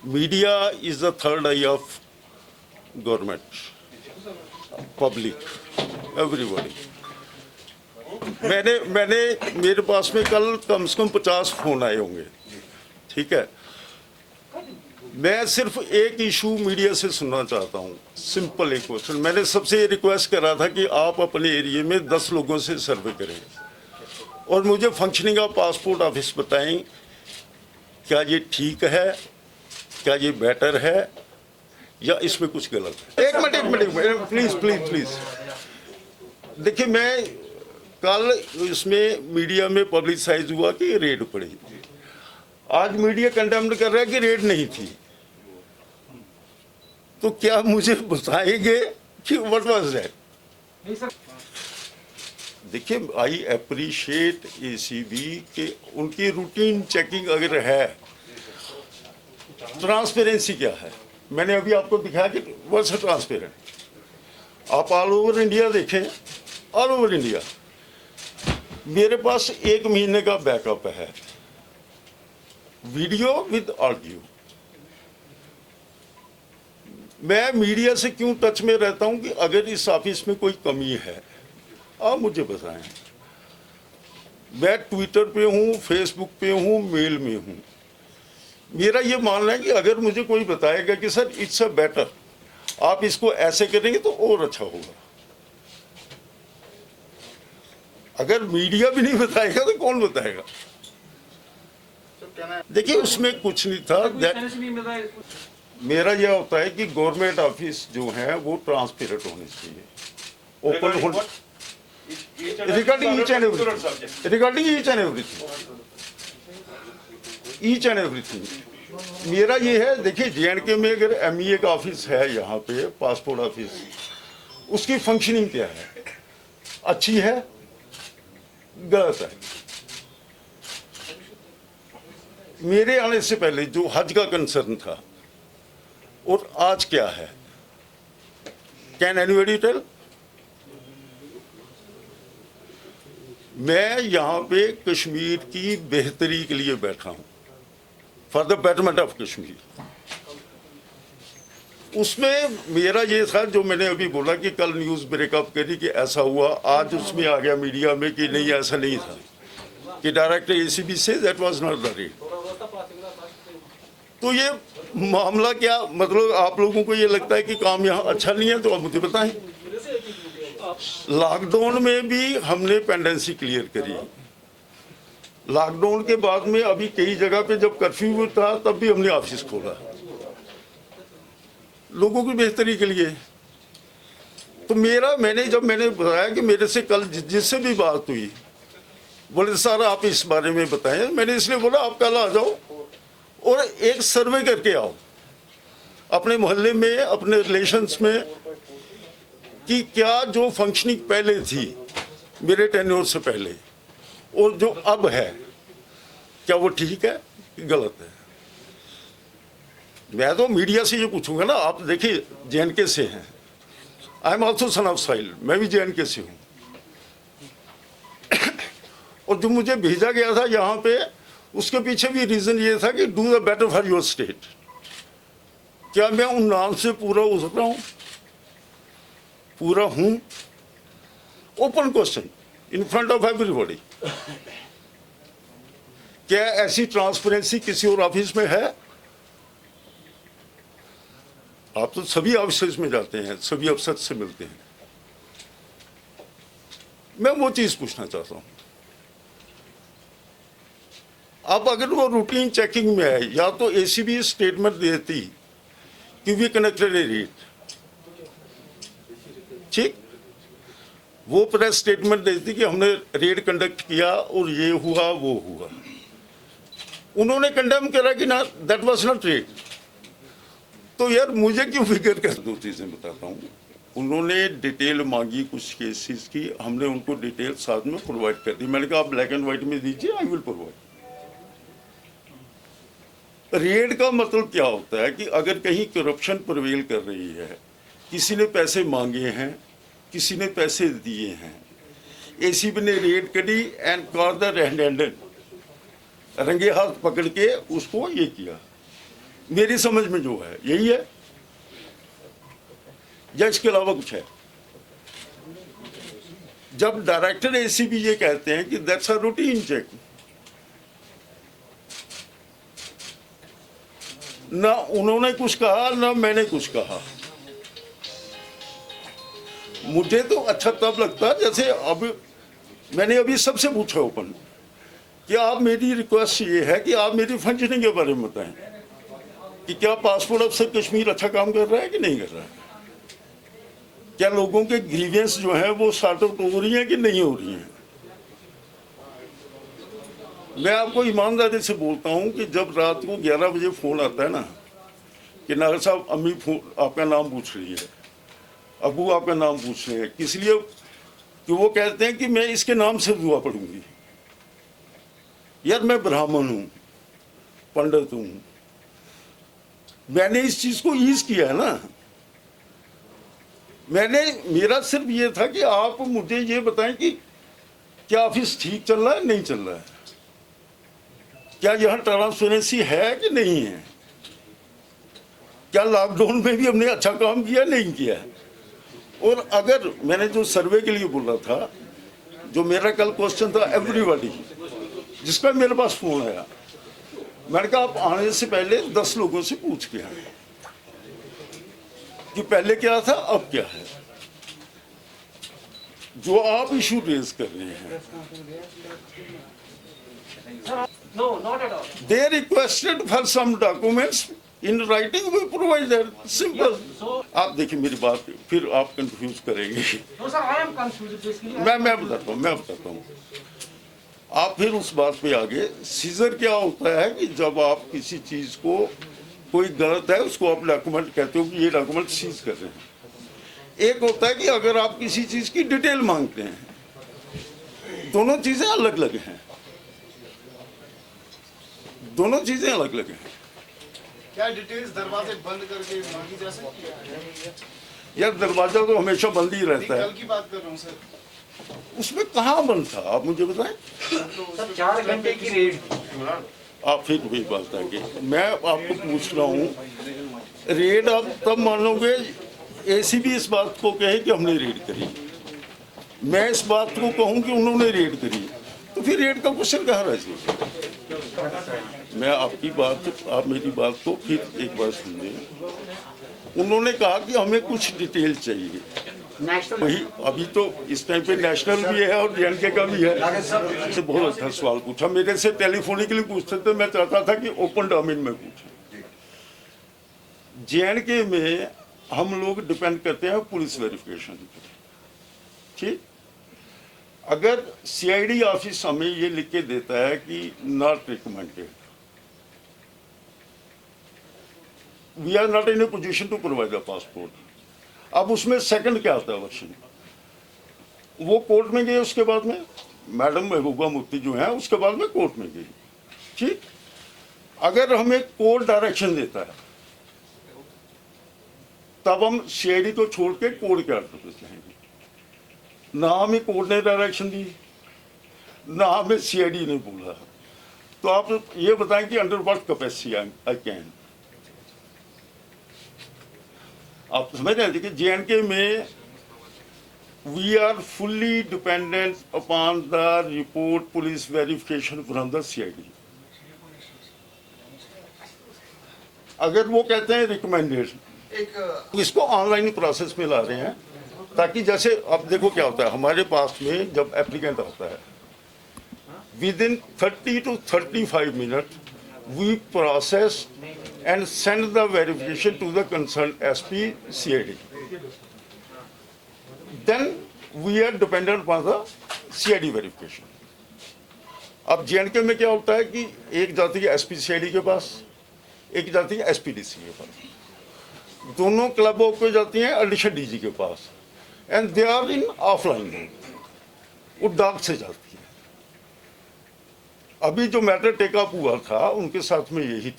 Media is the third I of government, public, everybody. मैंने मेरे पास में कल कम से कम 50 फोन आए होंगे, ठीक है। मैं सिर्फ एक इशू मीडिया से सुनना चाहता हूँ, सिंपल एक क्वेश्चन। मैंने सबसे ये रिक्वेस्ट करा था कि आप अपने एरिया में 10 लोगों से सर्वे करें और मुझे फंक्शनिंग ऑफ पासपोर्ट ऑफिस बताएं, क्या ये ठीक है, क्या ये बेटर है, या इसमें कुछ गलत है। एक मिनट प्लीज। देखिए, मैं कल इसमें मीडिया में पब्लिसाइज हुआ कि रेड पड़ी, आज मीडिया कंडेम कर रहा है कि रेड नहीं थी। तो क्या मुझे बताएंगे कि व्हाट वाज दैट? देखिए, आई अप्रिशिएट एसीबी के उनकी रूटीन चेकिंग अगर है, ट्रांसपेरेंसी क्या है, मैंने अभी आपको दिखाया कि व्हाट्स ट्रांसपेरेंट। आप ऑल ओवर इंडिया देखें, ऑल ओवर इंडिया मेरे पास 1 महीने का बैकअप है, वीडियो विद ऑडियो। मैं मीडिया से क्यों टच में रहता हूं कि अगर इस ऑफिस में कोई कमी है आप मुझे बताएं। मैं ट्विटर पे हूं, फेसबुक पे हूं, मेल में हूं। मेरा ये मानना है कि अगर मुझे कोई बताएगा कि सर इट्स अ बेटर, आप इसको ऐसे करेंगे तो और अच्छा होगा। अगर मीडिया भी नहीं बताएगा तो कौन बताएगा? देखिए, उसमें कुछ नहीं था। मेरा यह होता है कि गवर्नमेंट ऑफिस जो है वो ट्रांसपेरेंट होने चाहिए, ओपन होने, रिगार्डिंग ईच एंड एवरीथिंग। मेरा ये है, देखिए JNK में अगर MEA का ऑफिस है, यहाँ पे पासपोर्ट ऑफिस, उसकी फंक्शनिंग क्या है, अच्छी है, गलत है। मेरे आने से पहले जो हज का कंसर्न था और आज क्या है, कैन एनीबॉडी टेल? मैं यहाँ पे कश्मीर की बेहतरी के लिए बैठा हूँ, for the betterment of Kashmir. उसमें मेरा ये था, जो मैंने अभी बोला कि कल न्यूज़ ब्रेकअप करी कि ऐसा हुआ, आज उसमें आ गया मीडिया में कि नहीं ऐसा नहीं था, कि direct ACB say that was not the rate. तो ये मामला क्या, मतलब आप लोगों को ये लगता है कि काम यहाँ अच्छा नहीं है, तो आप मुझे बताएं। लॉकडाउन में भी हमने पेंडेंसी क्लियर करी। लॉकडाउन के बाद में अभी कई जगह पे जब कर्फ्यू था तब भी हमने ऑफिस खोला, लोगों की बेहतरी के लिए। तो मैंने बताया कि मेरे से कल जिससे भी बात हुई, बोले सर आप इस बारे में बताएं। मैंने इसलिए बोला आप कल आ जाओ और एक सर्वे करके आओ अपने मोहल्ले में, अपने रिलेशंस में, कि क्या जो फंक्शनिंग पहले थी मेरे टेन्योर से पहले और जो अब है, क्या वो ठीक है कि गलत है। मैं तो मीडिया से ये पूछूंगा ना। आप देखिए, JNK से हैं, I am also son of soil, मैं भी JNK से हूँ। और जो मुझे भेजा गया था यहाँ पे, उसके पीछे भी रीजन ये था कि do the better for your state. क्या मैं उन नाम से पूरा उतर रहा हूँ, पूरा हूँ? Open question in front of everybody. क्या ऐसी ट्रांसपेरेंसी किसी और ऑफिस में है? आप तो सभी ऑफिस में जाते हैं, सभी अफसर से मिलते हैं। मैं वो चीज पूछना चाहता हूं। अब अगर वो रूटीन चेकिंग में है, या तो ACB स्टेटमेंट देती कि वी कनेक्टेड ए रेट, ठीक, वो प्रेस स्टेटमेंट देती कि हमने रेड कंडक्ट किया और ये हुआ वो हुआ। उन्होंने कंडेम करा कि ना दैट वाज नॉट रेड। तो यार मुझे क्यों फिक्र कर? 2 चीजें बताता हूँ। उन्होंने डिटेल मांगी कुछ केसेस की, हमने उनको डिटेल साथ में प्रोवाइड कर दी। मैंने कहा आप ब्लैक एंड व्हाइट में दीजिए, आई विल प्रोवाइड। रेड का मतलब क्या होता है कि अगर कहीं करप्शन प्रिवेल कर रही है, किसी ने पैसे मांगे हैं, किसी ने पैसे दिए हैं, ACB ने रेड करी and caught the red handed, रंगे हाथ पकड़ के उसको ये किया। मेरी समझ में जो है यही है, या इसके अलावा कुछ है? जब डायरेक्टर एसीबी ये कहते हैं कि दैट्स अ रूटीन चेक, ना उन्होंने कुछ कहा ना मैंने कुछ कहा। मुझे तो अच्छा तब लगता जैसे अब मैंने अभी सबसे पूछा ओपन कि आप, मेरी रिक्वेस्ट ये है कि आप मेरी फंक्शनिंग के बारे में बताएं कि क्या पासपोर्ट अफसर कश्मीर अच्छा काम कर रहा है कि नहीं कर रहा है, क्या लोगों के ग्रीवेंस जो है वो सॉर्ट आउट हो रही हैं कि नहीं हो रही हैं। मैं आपको ईमानदारी से बोलता हूं कि जब रात को 11 बजे फ़ोन आता है ना कि नागर साहब अम्मी फोन आपका नाम पूछ रही है, अबू आपका नाम पूछ रहे हैं, किस लिए कि वो कहते हैं कि मैं इसके नाम से दुआ पढ़ूंगी। यार मैं ब्राह्मण हूँ, पंडित हूँ, मैंने इस चीज़ को ईज किया है ना। मेरा सिर्फ ये था कि आप मुझे ये बताएं कि क्या ऑफिस ठीक चल रहा है नहीं चल रहा है, क्या यहाँ ट्रांसपेरेंसी है कि नहीं है, क्या लॉकडाउन में भी हमने अच्छा काम किया नहीं किया। और अगर मैंने जो सर्वे के लिए बोला था, जो मेरा कल क्वेश्चन था एवरीबॉडी, जिसका मेरे पास फोन आया, मैंने कहा आप आने से पहले 10 लोगों से पूछ के आए कि पहले क्या था अब क्या है। जो आप इशू रेज कर रहे हैं, they requested for some documents in writing, we provided, simple. आप देखिए मेरी बात, फिर आप कंफ्यूज करेंगे। मैं बताता हूँ। आप फिर उस बात पे आगे, सीजर क्या होता है कि जब आप किसी चीज को, कोई गलत है उसको आप डॉक्यूमेंट कहते हो कि ये डॉक्यूमेंट सीज कर रहे हैं। एक होता है कि अगर आप किसी चीज की डिटेल मांगते हैं, दोनों चीजें अलग अलग हैं, दोनों चीजें अलग अलग हैं। क्या डिटेल्स दरवाजे बंद करके मांगी जा सकती है? यार दरवाजा तो हमेशा बंद ही रहता है। कल की बात कर रहा हूँ सर, उसमें कहाँ बंद था आप मुझे बताएं। सर 4 घंटे की रेड, आप फिर वही बात है कि मैं आपको पूछ रहा हूँ, रेड आप तब मानोगे एसीबी इस बात को कहे कि हमने रेड करी, मैं इस बात को कहूँ कि उन्होंने रेड करी, तो फिर रेड का क्वेश्चन कहाँ रह जाएगा। मैं आपकी बात, आप मेरी बात को फिर एक बार सुनिए। उन्होंने कहा कि हमें कुछ डिटेल चाहिए, वही अभी तो इस टाइम पे नेशनल भी है और जेएनके का भी है। से बहुत अच्छा सवाल पूछा, मेरे से टेलीफोनिकली पूछते थे, मैं चाहता था कि ओपन डोमेन में पूछे। जेएनके में हम लोग डिपेंड करते हैं पुलिस वेरिफिकेशन पे, ठीक। अगर सीआईडी ऑफिस हमें ये लिख के देता है कि not recommended, we are not in a position to provide a passport. अब उसमें सेकंड क्या आता है वर्षन, वो कोर्ट में गए, उसके बाद में मैडम महबूबा मुफ्ती जो है उसके बाद में कोर्ट में गई, ठीक। अगर हमें कोर्ट डायरेक्शन देता है तब हम सीआईडी को छोड़ के कोर्ट के ऑर्डर पे जाएंगे। ना हमें कोर्ट ने डायरेक्शन दी, ना हमें सीआईडी ने बोला, तो आप ये बताएं कि under what capacity I can. आप समझ रहे हैं कि जेएनके में we are fully dependent upon the report police verification from the CID. अगर वो कहते हैं रिकमेंडेड, इसको ऑनलाइन प्रोसेस में ला रहे हैं ताकि जैसे अब देखो क्या होता है हमारे पास में, जब एप्लीकेंट आता है within 30 to 35 minute we process and send the verification to the concerned SP CID. Then we are dependent upon the CID verification. अब जेएनके में क्या होता है कि एक जाती है SP CID के पास, एक जाती है SPDC के पास, दोनों क्लबों को जाती हैं एडिशन डीजी के पास, and they are in offline mode, वो डाक से जाती है। अभी जो मैटर टेकअप हुआ था उनके साथ में यही था।